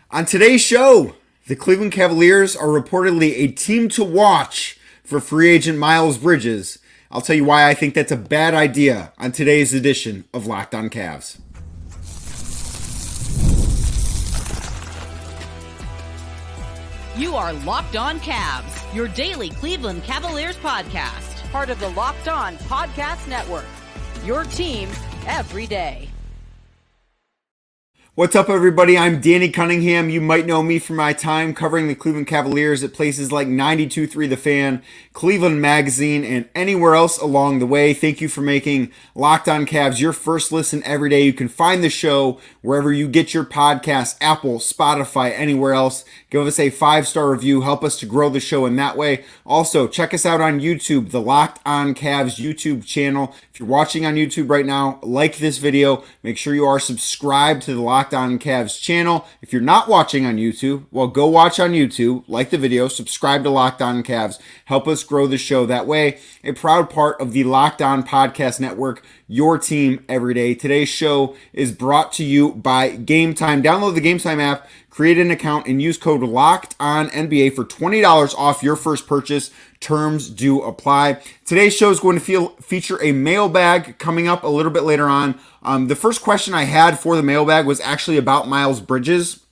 On today's show, the Cleveland Cavaliers are reportedly a team to watch for free agent Miles Bridges. I'll tell you why I think that's a bad idea on today's edition of Locked On Cavs. You are Locked On Cavs, your daily Cleveland Cavaliers podcast. Part of the Locked On Podcast Network, your team every day. What's up, everybody? I'm Danny Cunningham. You might know me from my time covering the Cleveland Cavaliers at places like 92.3 The Fan, Cleveland Magazine, and anywhere else along the way. Thank you for making Locked On Cavs your first listen every day. You can find the show wherever you get your podcasts, Apple, Spotify, anywhere else. Give us a 5-star review. Help us to grow the show in that way. Also, check us out on YouTube, the Locked On Cavs YouTube channel. If you're watching on YouTube right now, like this video. Make sure you are subscribed to the Locked On Cavs channel. If you're not watching on YouTube, well, go watch on YouTube, like the video, subscribe to Locked On Cavs. Help us grow the show that way. A proud part of the Locked On Podcast Network, your team every day. Today's show is brought to you by Game Time. Download the Game Time app, create an account, and use code LOCKEDONNBA for $20 off your first purchase. Terms do apply. Today's show is going to feature a mailbag coming up a little bit later on. The first question I had for the mailbag was actually about Miles Bridges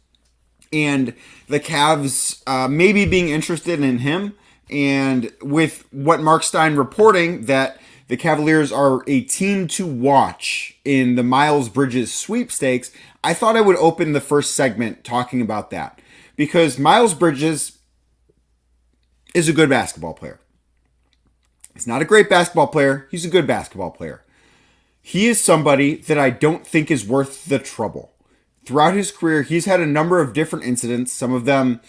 and the Cavs maybe being interested in him. And with what Mark Stein reporting that the Cavaliers are a team to watch in the Miles Bridges sweepstakes, I thought I would open the first segment talking about that. Because Miles Bridges is a good basketball player. He's not a great basketball player. He's a good basketball player. He is somebody that I don't think is worth the trouble. Throughout his career, he's had a number of different incidents, some of them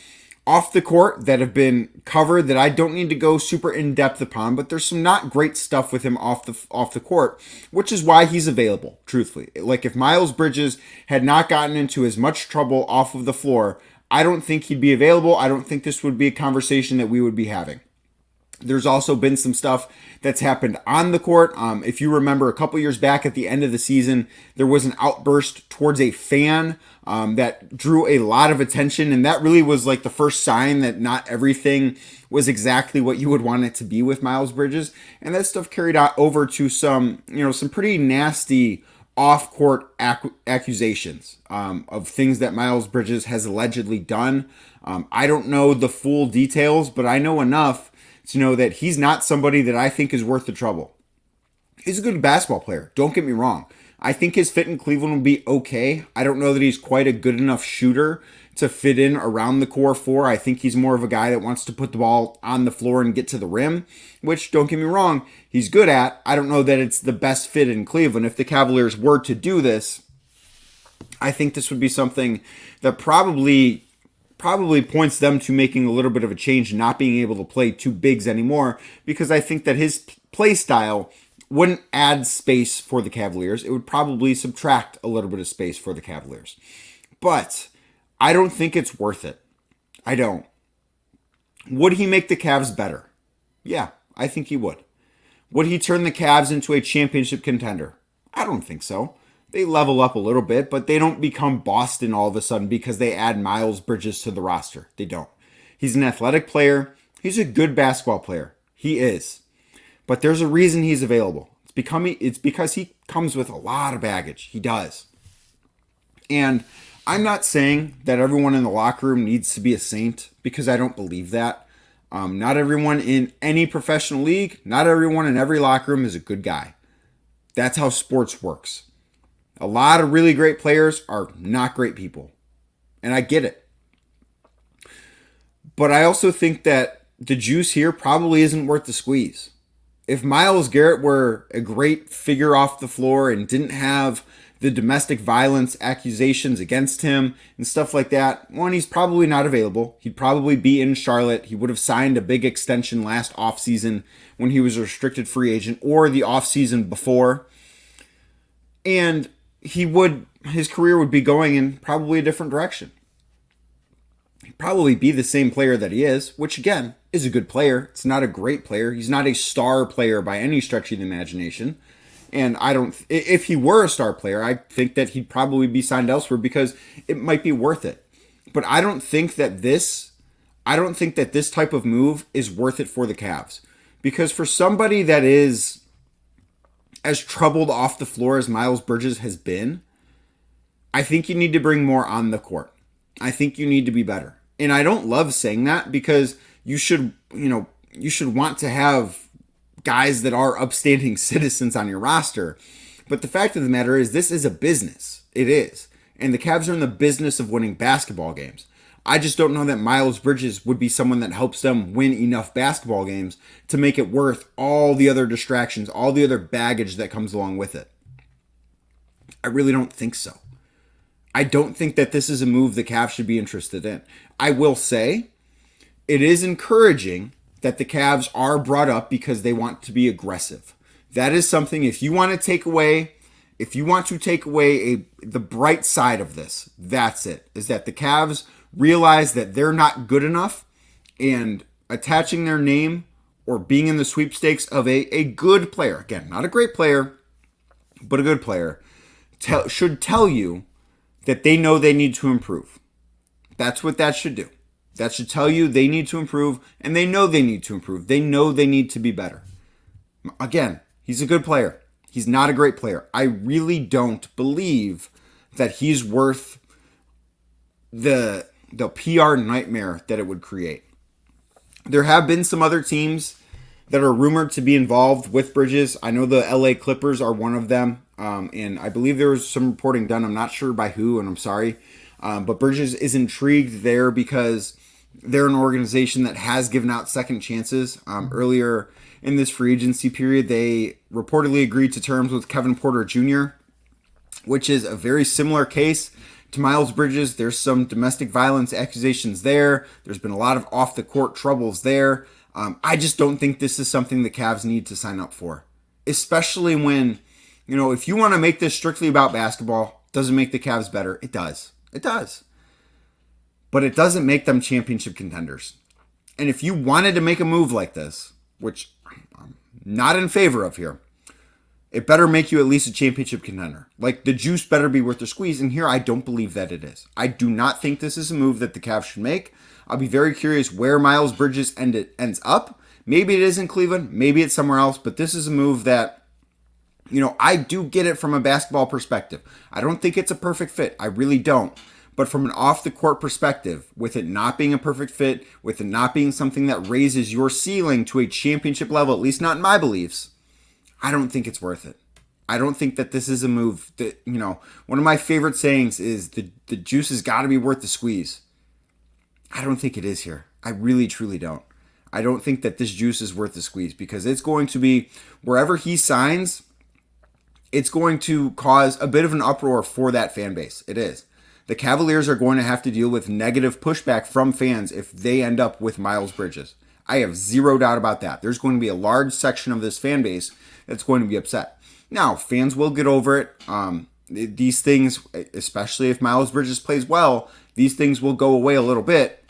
off the court that have been covered that I don't need to go super in-depth upon, but there's some not great stuff with him off the court, which is why he's available, truthfully. Like, if Miles Bridges had not gotten into as much trouble off of the floor, I don't think he'd be available. I don't think this would be a conversation that we would be having. There's also been some stuff that's happened on the court. If you remember, a couple years back at the end of the season, there was an outburst towards a fan that drew a lot of attention. And that really was like the first sign that not everything was exactly what you would want it to be with Miles Bridges. And that stuff carried out over to some pretty nasty off-court accusations of things that Miles Bridges has allegedly done. I don't know the full details, but I know enough to know that he's not somebody that I think is worth the trouble. He's a good basketball player. Don't get me wrong. I think his fit in Cleveland will be okay. I don't know that he's quite a good enough shooter to fit in around the core four. I think he's more of a guy that wants to put the ball on the floor and get to the rim, which, don't get me wrong, he's good at. I don't know that it's the best fit in Cleveland. If the Cavaliers were to do this, I think this would be something that probably points them to making a little bit of a change, not being able to play two bigs anymore, because I think that his play style wouldn't add space for the Cavaliers. It would probably subtract a little bit of space for the Cavaliers. But I don't think it's worth it. I don't. Would he make the Cavs better? Yeah, I think he would. Would he turn the Cavs into a championship contender? I don't think so. They level up a little bit, but they don't become Boston all of a sudden because they add Miles Bridges to the roster. They don't. He's an athletic player. He's a good basketball player. He is. But there's a reason he's available. It's because he comes with a lot of baggage. He does. And I'm not saying that everyone in the locker room needs to be a saint, because I don't believe that. Not everyone in any professional league, not everyone in every locker room is a good guy. That's how sports works. A lot of really great players are not great people. And I get it. But I also think that the juice here probably isn't worth the squeeze. If Myles Garrett were a great figure off the floor and didn't have the domestic violence accusations against him and stuff like that, one, he's probably not available. He'd probably be in Charlotte. He would have signed a big extension last offseason when he was a restricted free agent, or the offseason before. And his career would be going in probably a different direction. He'd probably be the same player that he is, which again is a good player. It's not a great player. He's not a star player by any stretch of the imagination. And if he were a star player, I think that he'd probably be signed elsewhere because it might be worth it. But I don't think that this type of move is worth it for the Cavs. Because for somebody that is as troubled off the floor as Miles Bridges has been, I think you need to bring more on the court. I think you need to be better. And I don't love saying that because you should want to have guys that are upstanding citizens on your roster. But the fact of the matter is this is a business. It is. And the Cavs are in the business of winning basketball games. I just don't know that Miles Bridges would be someone that helps them win enough basketball games to make it worth all the other distractions, all the other baggage that comes along with it. I really don't think so. I don't think that this is a move the Cavs should be interested in. I will say it is encouraging that the Cavs are brought up because they want to be aggressive. That is something, if you want to take away the bright side of this, that's it, is that the Cavs realize that they're not good enough, and attaching their name or being in the sweepstakes of a good player, again, not a great player, but a good player, should tell you that they know they need to improve. That's what that should do. That should tell you they need to improve, and they know they need to improve. They know they need to be better. Again, he's a good player. He's not a great player. I really don't believe that he's worth the PR nightmare that it would create. There have been some other teams that are rumored to be involved with Bridges. I know the LA Clippers are one of them, and I believe there was some reporting done. I'm not sure by who, and I'm sorry. But Bridges is intrigued there because they're an organization that has given out second chances. Earlier in this free agency period, they reportedly agreed to terms with Kevin Porter Jr., which is a very similar case to Miles Bridges. There's some domestic violence accusations there. There's been a lot of off-the-court troubles there. I just don't think this is something the Cavs need to sign up for, especially when, if you want to make this strictly about basketball, doesn't make the Cavs better. It does. It does. But it doesn't make them championship contenders. And if you wanted to make a move like this, which I'm not in favor of here, it better make you at least a championship contender. Like, the juice better be worth the squeeze, and here I don't believe that it is. I do not think this is a move that the Cavs should make. I'll be very curious where Miles Bridges ends up. Maybe it is in Cleveland, maybe it's somewhere else, but this is a move that, I do get it from a basketball perspective. I don't think it's a perfect fit. I really don't. But from an off-the-court perspective, with it not being a perfect fit, with it not being something that raises your ceiling to a championship level, at least not in my beliefs, I don't think it's worth it. I don't think that this is a move that, one of my favorite sayings is the juice has got to be worth the squeeze. I don't think it is here. I really, truly don't. I don't think that this juice is worth the squeeze because it's going to be, wherever he signs, it's going to cause a bit of an uproar for that fan base. It is. The Cavaliers are going to have to deal with negative pushback from fans if they end up with Miles Bridges. I have zero doubt about that. There's going to be a large section of this fan base that's going to be upset. Now, fans will get over it. These things, especially if Miles Bridges plays well, these things will go away a little bit.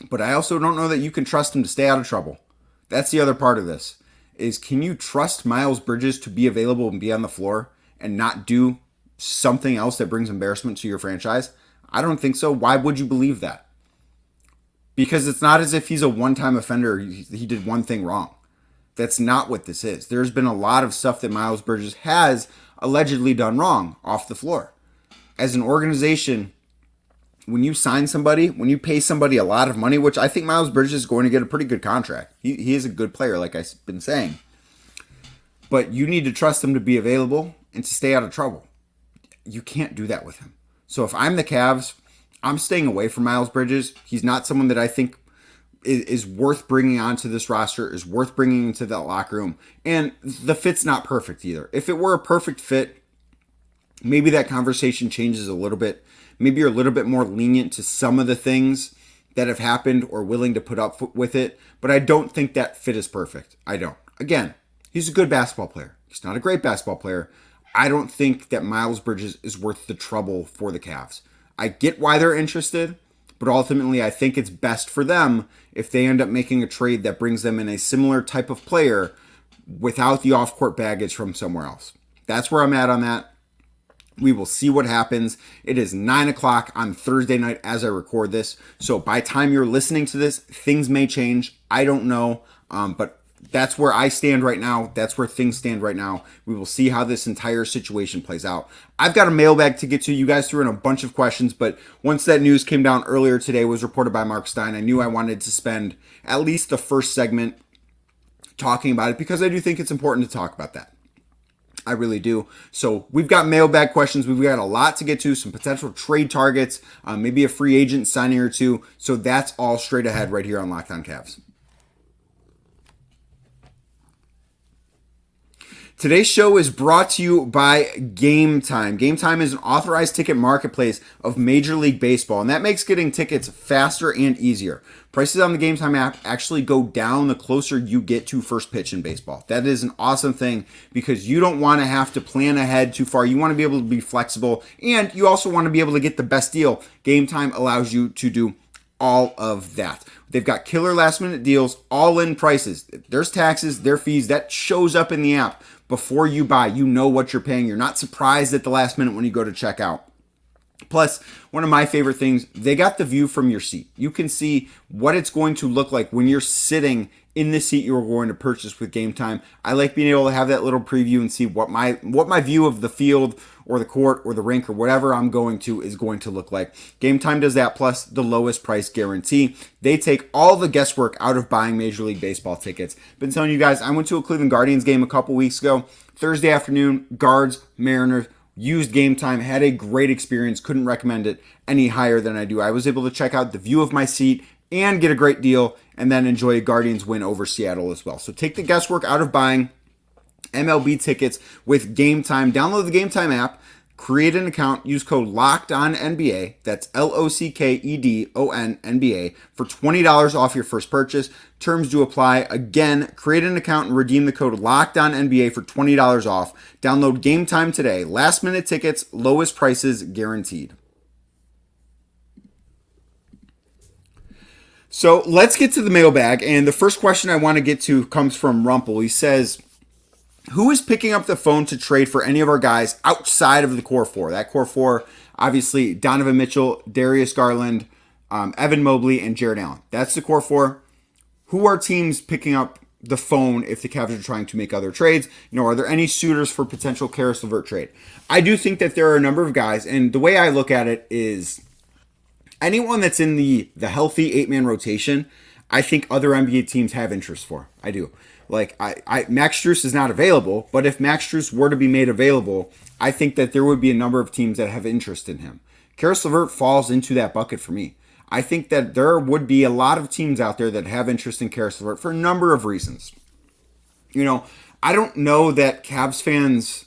But I also don't know that you can trust him to stay out of trouble. That's the other part of this, is can you trust Miles Bridges to be available and be on the floor and not do something else that brings embarrassment to your franchise? I don't think so. Why would you believe that? Because it's not as if he's a one-time offender. He did one thing wrong. That's not what this is. There's been a lot of stuff that Miles Bridges has allegedly done wrong off the floor. As an organization, when you sign somebody, when you pay somebody a lot of money, which I think Miles Bridges is going to get a pretty good contract. He is a good player, like I've been saying. But you need to trust him to be available and to stay out of trouble. You can't do that with him. So if I'm the Cavs, I'm staying away from Miles Bridges. He's not someone that I think is worth bringing onto this roster, is worth bringing into that locker room. And the fit's not perfect either. If it were a perfect fit, maybe that conversation changes a little bit. Maybe you're a little bit more lenient to some of the things that have happened or willing to put up with it. But I don't think that fit is perfect. I don't. Again, he's a good basketball player. He's not a great basketball player. I don't think that Miles Bridges is worth the trouble for the Cavs. I get why they're interested, but ultimately I think it's best for them if they end up making a trade that brings them in a similar type of player without the off-court baggage from somewhere else. That's where I'm at on that. We will see what happens. It is 9 o'clock on Thursday night as I record this. So by the time you're listening to this, things may change. I don't know. But that's where I stand right now. That's where things stand right now. We will see how this entire situation plays out. I've got a mailbag to get to. You guys threw in a bunch of questions, but once that news came down earlier today, was reported by Mark Stein, I knew I wanted to spend at least the first segment talking about it because I do think it's important to talk about that. I really do. So we've got mailbag questions. We've got a lot to get to, some potential trade targets, maybe a free agent signing or two. So that's all straight ahead right here on Locked On Cavs. Today's show is brought to you by Game Time. Game Time is an authorized ticket marketplace of Major League Baseball, and that makes getting tickets faster and easier. Prices on the Game Time app actually go down the closer you get to first pitch in baseball. That is an awesome thing because you don't want to have to plan ahead too far. You want to be able to be flexible, and you also want to be able to get the best deal. Game Time allows you to do all of that. They've got killer last minute deals, all in prices. There's taxes, their fees, that shows up in the app. Before you buy, you know what you're paying. You're not surprised at the last minute when you go to check out. Plus, one of my favorite things, they got the view from your seat. You can see what it's going to look like when you're sitting in the seat you're going to purchase with Game Time. I like being able to have that little preview and see what my view of the field or the court or the rink or whatever I'm going to is going to look like. Game Time does that, plus the lowest price guarantee. They take all the guesswork out of buying Major League Baseball tickets. Been telling you guys, I went to a Cleveland Guardians game a couple weeks ago. Thursday afternoon, Guards, Mariners, used Game Time, had a great experience, couldn't recommend it any higher than I do. I was able to check out the view of my seat and get a great deal, and then enjoy a Guardians win over Seattle as well. So take the guesswork out of buying MLB tickets with Game Time. Download the Game Time app, create an account, use code LOCKEDONNBA, that's LOCKEDONNBA, for $20 off your first purchase. Terms do apply. Again, create an account and redeem the code LOCKEDONNBA for $20 off. Download Game Time today. Last minute tickets, lowest prices guaranteed. So let's get to the mailbag, and the first question I want to get to comes from Rumple. He says, who is picking up the phone to trade for any of our guys outside of the core four? That core four, obviously, Donovan Mitchell, Darius Garland, Evan Mobley, and Jared Allen. That's the core four. Who are teams picking up the phone if the Cavs are trying to make other trades? Are there any suitors for potential Caris LeVert trade? I do think that there are a number of guys, and the way I look at it is anyone that's in the healthy 8-man rotation, I think other NBA teams have interest for. I do. Like, Max Strus is not available, but if Max Strus were to be made available, I think that there would be a number of teams that have interest in him. Caris LeVert falls into that bucket for me. I think that there would be a lot of teams out there that have interest in Caris LeVert for a number of reasons. I don't know that Cavs fans...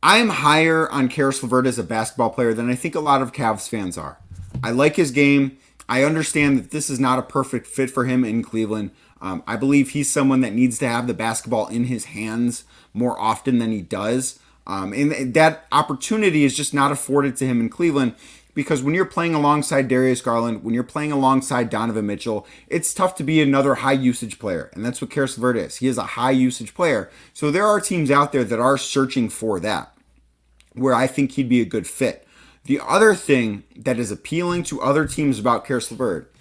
I am higher on Caris LeVert as a basketball player than I think a lot of Cavs fans are. I like his game. I understand that this is not a perfect fit for him in Cleveland. I believe he's someone that needs to have the basketball in his hands more often than he does. And that opportunity is just not afforded to him in Cleveland because when you're playing alongside Darius Garland, when you're playing alongside Donovan Mitchell, it's tough to be another high usage player. And that's what Caris LeVert is. He is a high usage player. So there are teams out there that are searching for that, where I think he'd be a good fit. The other thing that is appealing to other teams about Caris LeVert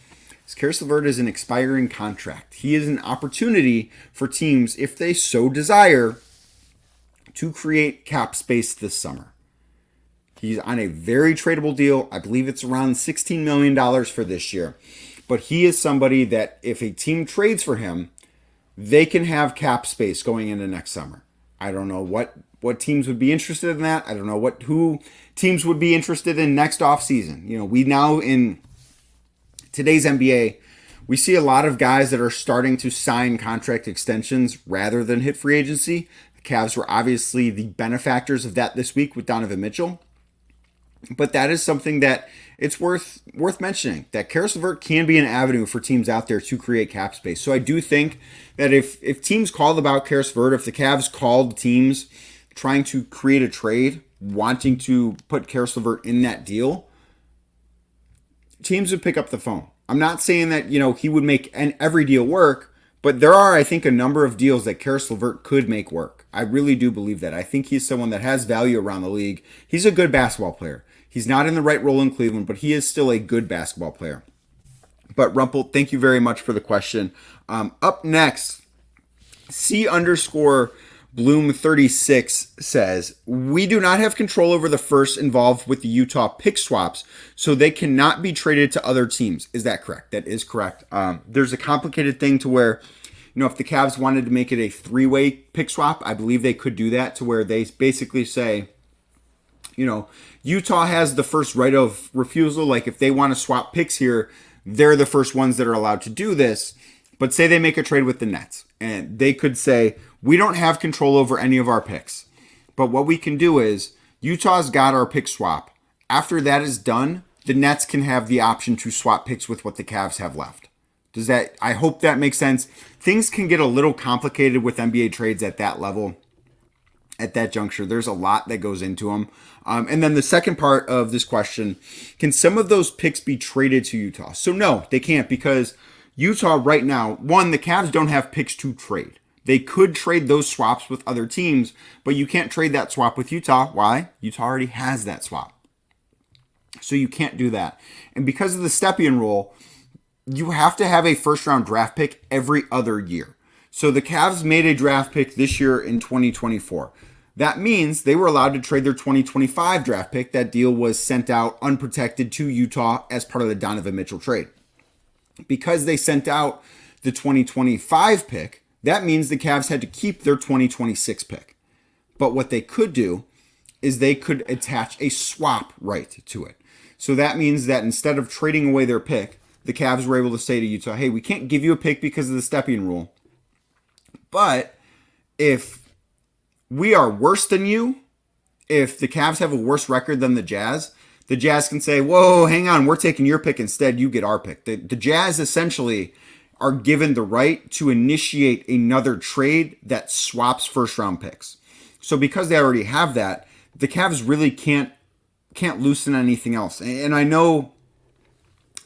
is Caris LeVert is an expiring contract. He is an opportunity for teams, if they so desire, to create cap space this summer. He's on a very tradable deal. I believe it's around $16 million for this year. But he is somebody that if a team trades for him, they can have cap space going into next summer. I don't know what teams would be interested in that. I don't know who teams would be interested in next offseason. We now in today's NBA, we see a lot of guys that are starting to sign contract extensions rather than hit free agency. The Cavs were obviously the benefactors of that this week with Donovan Mitchell. But that is something that it's worth mentioning, that Caris LeVert can be an avenue for teams out there to create cap space. So I do think that if teams called about Caris LeVert, if the Cavs called teams trying to create a trade, wanting to put Caris LeVert in that deal, teams would pick up the phone. I'm not saying that, he would make every deal work, But there are, I think, a number of deals that Karis LeVert could make work. I really do believe that. I think he's someone that has value around the league. He's a good basketball player. He's not in the right role in Cleveland, but he is still a good basketball player. But Rumpel, thank you very much for the question. Up next, C_Bloom36 says, we do not have control over the first involved with the Utah pick swaps, so they cannot be traded to other teams. Is that correct? That is correct. There's a complicated thing to where, if the Cavs wanted to make it a three-way pick swap, I believe they could do that, to where they basically say, Utah has the first right of refusal. Like if they want to swap picks here, they're the first ones that are allowed to do this. But say they make a trade with the Nets, and they could say, we don't have control over any of our picks. But what we can do is, Utah's got our pick swap. After that is done, the Nets can have the option to swap picks with what the Cavs have left. I hope that makes sense. Things can get a little complicated with NBA trades at that level, at that juncture. There's a lot that goes into them. And then the second part of this question, can some of those picks be traded to Utah? So no, they can't, because Utah right now, one, the Cavs don't have picks to trade. They could trade those swaps with other teams, but you can't trade that swap with Utah. Why? Utah already has that swap. So you can't do that. And because of the Stepien rule, you have to have a first-round draft pick every other year. So the Cavs made a draft pick this year in 2024. That means they were allowed to trade their 2025 draft pick. That deal was sent out unprotected to Utah as part of the Donovan Mitchell trade. Because they sent out the 2025 pick, that means the Cavs had to keep their 2026 pick. But what they could do is they could attach a swap right to it. So that means that instead of trading away their pick, the Cavs were able to say to Utah, hey, we can't give you a pick because of the Stepien rule. But if we are worse than you, if the Cavs have a worse record than the Jazz can say, whoa, hang on, we're taking your pick instead, you get our pick. The Jazz essentially are given the right to initiate another trade that swaps first-round picks. So because they already have that, the Cavs really can't loosen anything else. And I know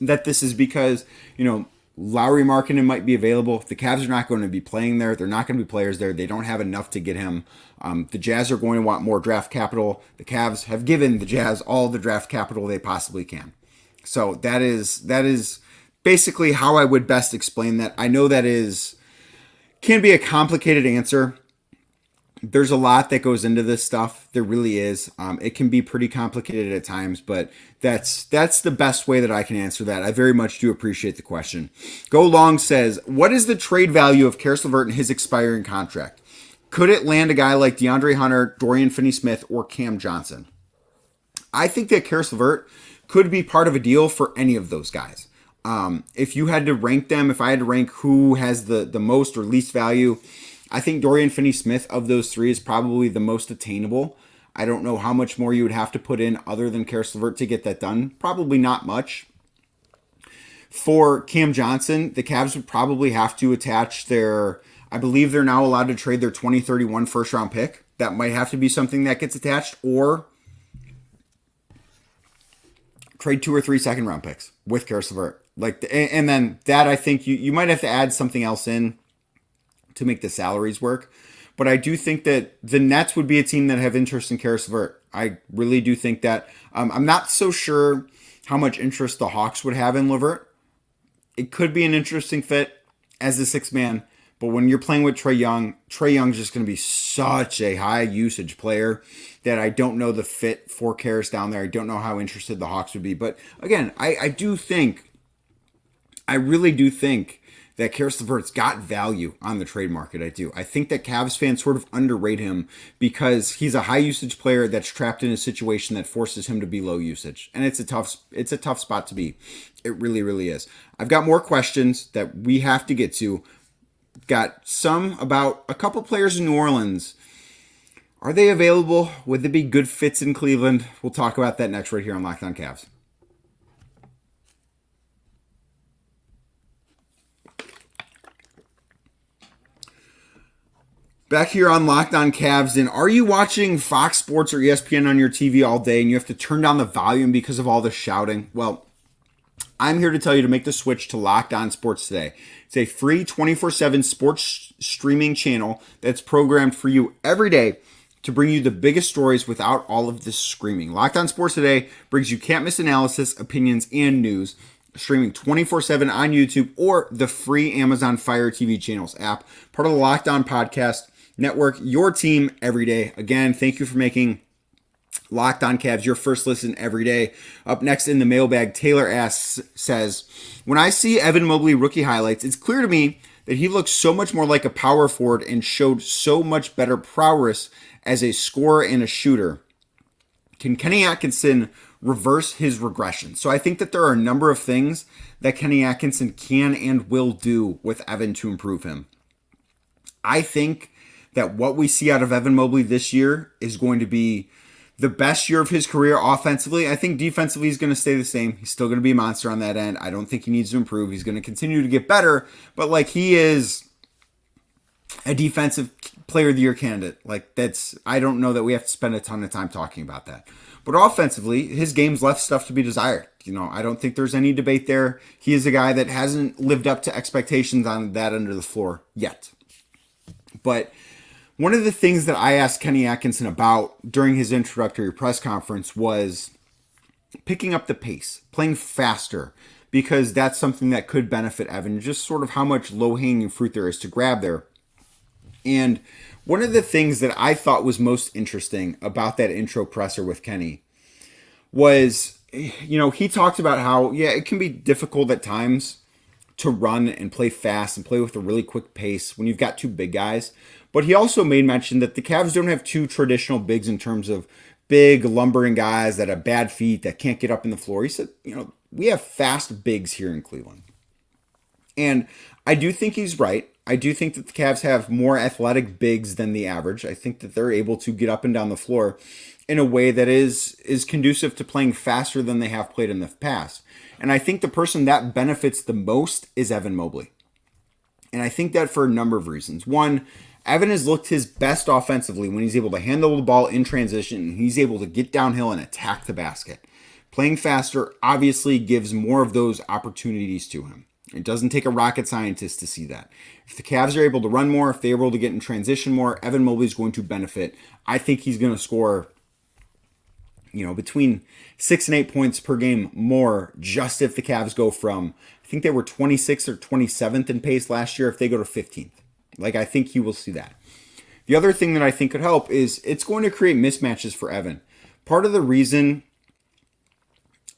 that this is because, Lauri Markkanen might be available. The Cavs are not going to be playing there. They're not going to be players there. They don't have enough to get him. The Jazz are going to want more draft capital. The Cavs have given the Jazz all the draft capital they possibly can. So that is basically how I would best explain that. I know that can be a complicated answer. There's a lot that goes into this stuff. There really is. It can be pretty complicated at times, but that's the best way that I can answer that. I very much do appreciate the question. Go Long says, what is the trade value of Karis LeVert and his expiring contract? Could it land a guy like DeAndre Hunter, Dorian Finney-Smith, or Cam Johnson? I think that Karis LeVert could be part of a deal for any of those guys. If you had to rank them, if I had to rank who has the most or least value, I think Dorian Finney-Smith of those three is probably the most attainable. I don't know how much more you would have to put in other than Karis LeVert to get that done. Probably not much. For Cam Johnson, the Cavs would probably have to attach I believe they're now allowed to trade their 2031 first round pick. That might have to be something that gets attached, or trade 2 or 3 second round picks with Karis LeVert. And then that, I think you might have to add something else in to make the salaries work. But I do think that the Nets would be a team that have interest in Karis LeVert. I really do think that. I'm not so sure how much interest the Hawks would have in LeVert. It could be an interesting fit as the sixth man, but when you're playing with Trae Young's just going to be such a high usage player that I don't know the fit for Karis down there. I don't know how interested the Hawks would be. But again, I really do think that Karis LeVert's got value on the trade market. I do. I think that Cavs fans sort of underrate him because he's a high usage player that's trapped in a situation that forces him to be low usage. And it's a tough spot to be. It really, really is. I've got more questions that we have to get to. Got some about a couple players in New Orleans. Are they available? Would they be good fits in Cleveland? We'll talk about that next right here on Locked On Cavs. Back here on Locked On Cavs, and are you watching Fox Sports or ESPN on your TV all day and you have to turn down the volume because of all the shouting? Well, I'm here to tell you to make the switch to Locked On Sports Today. It's a free 24/7 sports streaming channel that's programmed for you every day to bring you the biggest stories without all of this screaming. Locked On Sports Today brings you can't-miss analysis, opinions, and news, streaming 24/7 on YouTube or the free Amazon Fire TV channels app, part of the Locked On Podcast Network, your team every day. Again, thank you for making Locked On Cavs your first listen every day. Up next in the mailbag, Taylor says, when I see Evan Mobley rookie highlights, it's clear to me that he looks so much more like a power forward and showed so much better prowess as a scorer and a shooter. Can Kenny Atkinson reverse his regression? So I think that there are a number of things that Kenny Atkinson can and will do with Evan to improve him. I think that what we see out of Evan Mobley this year is going to be the best year of his career offensively. I think defensively he's going to stay the same. He's still going to be a monster on that end. I don't think he needs to improve. He's going to continue to get better, but like he is a defensive player of the year candidate. I don't know that we have to spend a ton of time talking about that. But offensively, his game's left stuff to be desired. I don't think there's any debate there. He is a guy that hasn't lived up to expectations on that end of the floor yet. But one of the things that I asked Kenny Atkinson about during his introductory press conference was picking up the pace, playing faster, because that's something that could benefit Evan, just sort of how much low-hanging fruit there is to grab there. And one of the things that I thought was most interesting about that intro presser with Kenny was, he talked about how, it can be difficult at times to run and play fast and play with a really quick pace when you've got two big guys. But he also made mention that the Cavs don't have two traditional bigs in terms of big lumbering guys that have bad feet that can't get up in the floor. He said, we have fast bigs here in Cleveland. And I do think he's right. I do think that the Cavs have more athletic bigs than the average. I think that they're able to get up and down the floor in a way that is conducive to playing faster than they have played in the past. And I think the person that benefits the most is Evan Mobley. And I think that for a number of reasons. One, Evan has looked his best offensively when he's able to handle the ball in transition and he's able to get downhill and attack the basket. Playing faster obviously gives more of those opportunities to him. It doesn't take a rocket scientist to see that. If the Cavs are able to run more, if they're able to get in transition more, Evan Mobley is going to benefit. I think he's going to score, between 6 and 8 points per game more just if the Cavs go from, I think they were 26th or 27th in pace last year, if they go to 15th. I think he will see that. The other thing that I think could help is it's going to create mismatches for Evan. Part of the reason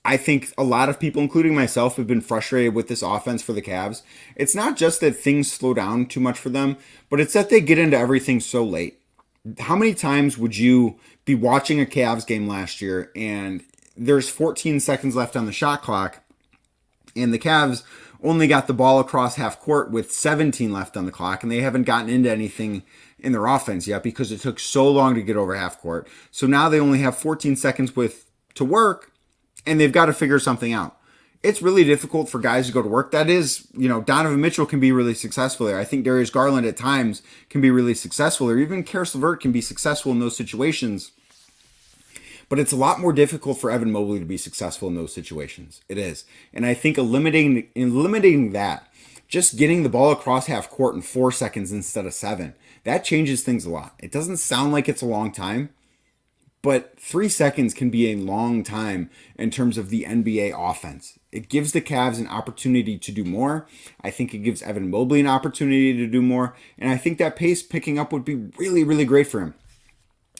I think a lot of people, including myself, have been frustrated with this offense for the Cavs. It's not just that things slow down too much for them, but it's that they get into everything so late. How many times would you be watching a Cavs game last year and there's 14 seconds left on the shot clock and the Cavs only got the ball across half court with 17 left on the clock, and they haven't gotten into anything in their offense yet because it took so long to get over half court. So now they only have 14 seconds to work, and they've got to figure something out. It's really difficult for guys to go to work. That is, Donovan Mitchell can be really successful there. I think Darius Garland at times can be really successful there. Even Karis LeVert can be successful in those situations. But it's a lot more difficult for Evan Mobley to be successful in those situations. It is. And I think eliminating that, just getting the ball across half court in 4 seconds instead of 7, that changes things a lot. It doesn't sound like it's a long time, but 3 seconds can be a long time in terms of the NBA offense. It gives the Cavs an opportunity to do more. I think it gives Evan Mobley an opportunity to do more. And I think that pace picking up would be really, really great for him.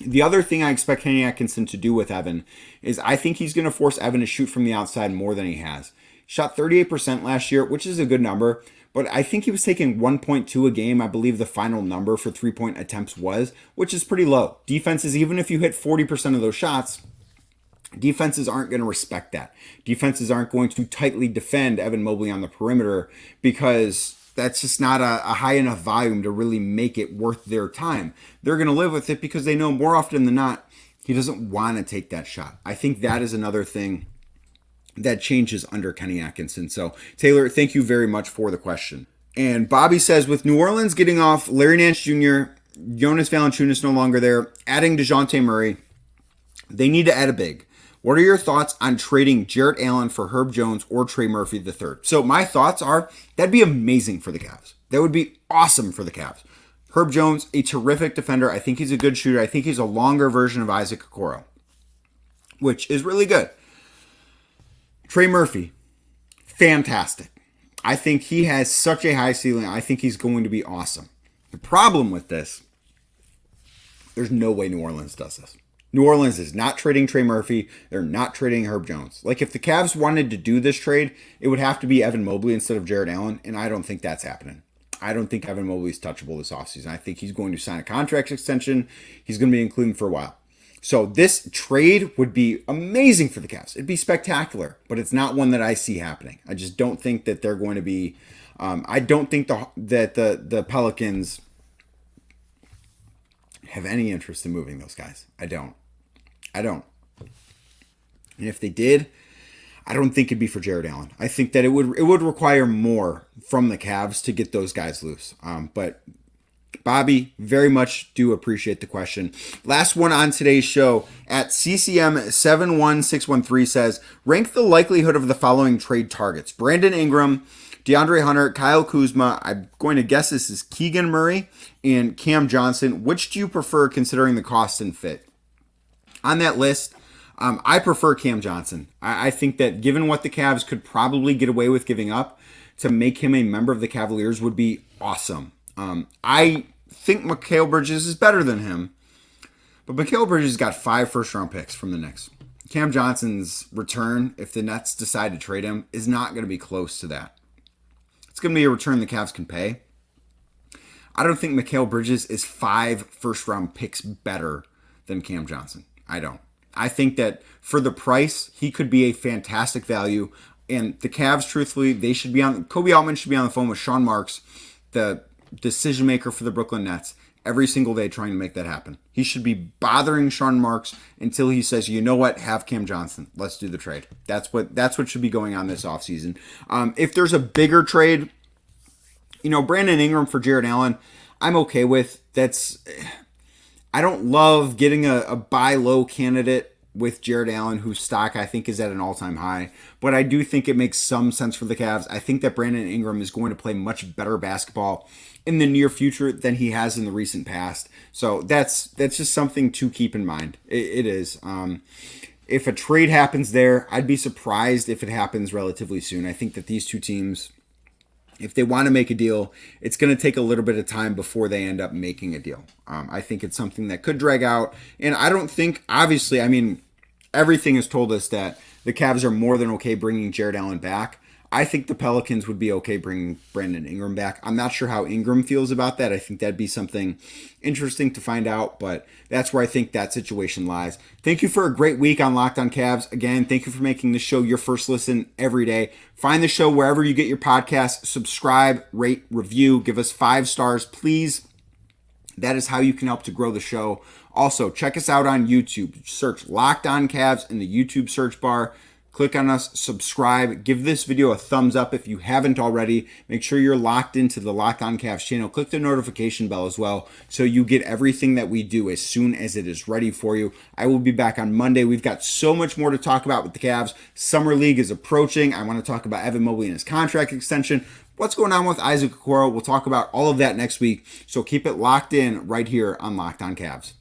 The other thing I expect Kenny Atkinson to do with Evan is I think he's going to force Evan to shoot from the outside more than he has. Shot 38% last year, which is a good number, but I think he was taking 1.2 a game. I believe the final number for 3-point attempts was, which is pretty low. Defenses, even if you hit 40% of those shots, defenses aren't going to respect that. Defenses aren't going to tightly defend Evan Mobley on the perimeter because that's just not a high enough volume to really make it worth their time. They're going to live with it because they know more often than not, he doesn't want to take that shot. I think that is another thing that changes under Kenny Atkinson. So, Taylor, thank you very much for the question. And Bobby says, with New Orleans getting off Larry Nance Jr., Jonas Valanciunas no longer there, adding DeJounte Murray, they need to add a big. What are your thoughts on trading Jarrett Allen for Herb Jones or Trey Murphy III? So my thoughts are that'd be amazing for the Cavs. That would be awesome for the Cavs. Herb Jones, a terrific defender. I think he's a good shooter. I think he's a longer version of Isaac Okoro, which is really good. Trey Murphy, fantastic. I think he has such a high ceiling. I think he's going to be awesome. The problem with this, there's no way New Orleans does this. New Orleans is not trading Trey Murphy. They're not trading Herb Jones. Like, if the Cavs wanted to do this trade, it would have to be Evan Mobley instead of Jarrett Allen, and I don't think that's happening. I don't think Evan Mobley is touchable this offseason. I think he's going to sign a contract extension. He's going to be in Cleveland for a while. So this trade would be amazing for the Cavs. It'd be spectacular, but it's not one that I see happening. I just don't think that they're going to be. I don't think that the Pelicans have any interest in moving those guys. I don't. And if they did, I don't think it'd be for Jarrett Allen. I think that it would require more from the Cavs to get those guys loose. But Bobby, very much do appreciate the question. Last one on today's show at CCM71613 says, rank the likelihood of the following trade targets: Brandon Ingram, DeAndre Hunter, Kyle Kuzma. I'm going to guess this is Keegan Murray, and Cam Johnson. Which do you prefer considering the cost and fit? On that list, I prefer Cam Johnson. I think that given what the Cavs could probably get away with giving up to make him a member of the Cavaliers would be awesome. I think Mikal Bridges is better than him, but Mikal Bridges got 5 first-round picks from the Knicks. Cam Johnson's return, if the Nets decide to trade him, is not going to be close to that. It's going to be a return the Cavs can pay. I don't think Mikal Bridges is 5 first-round picks better than Cam Johnson. I don't. I think that for the price, he could be a fantastic value. And the Cavs, truthfully, Kobe Altman should be on the phone with Sean Marks, the decision maker for the Brooklyn Nets, every single day trying to make that happen. He should be bothering Sean Marks until he says, you know what, have Cam Johnson. Let's do the trade. That's what should be going on this offseason. If there's a bigger trade, Brandon Ingram for Jarrett Allen, I'm okay with. I don't love getting a buy low candidate with Jarrett Allen, whose stock I think is at an all-time high. But I do think it makes some sense for the Cavs. I think that Brandon Ingram is going to play much better basketball in the near future than he has in the recent past. So that's just something to keep in mind. It is. If a trade happens there, I'd be surprised if it happens relatively soon. I think that these two teams, if they want to make a deal, it's going to take a little bit of time before they end up making a deal. I think it's something that could drag out. And I don't think, obviously, everything has told us that the Cavs are more than okay bringing Jarrett Allen back. I think the Pelicans would be okay bringing Brandon Ingram back. I'm not sure how Ingram feels about that. I think that'd be something interesting to find out, but that's where I think that situation lies. Thank you for a great week on Locked On Cavs. Again, thank you for making this show your first listen every day. Find the show wherever you get your podcasts. Subscribe, rate, review, give us 5 stars, please. That is how you can help to grow the show. Also, check us out on YouTube. Search Locked On Cavs in the YouTube search bar. Click on us, subscribe, give this video a thumbs up if you haven't already. Make sure you're locked into the Locked On Cavs channel. Click the notification bell as well so you get everything that we do as soon as it is ready for you. I will be back on Monday. We've got so much more to talk about with the Cavs. Summer League is approaching. I want to talk about Evan Mobley and his contract extension. What's going on with Isaac Okoro? We'll talk about all of that next week. So keep it locked in right here on Locked On Cavs.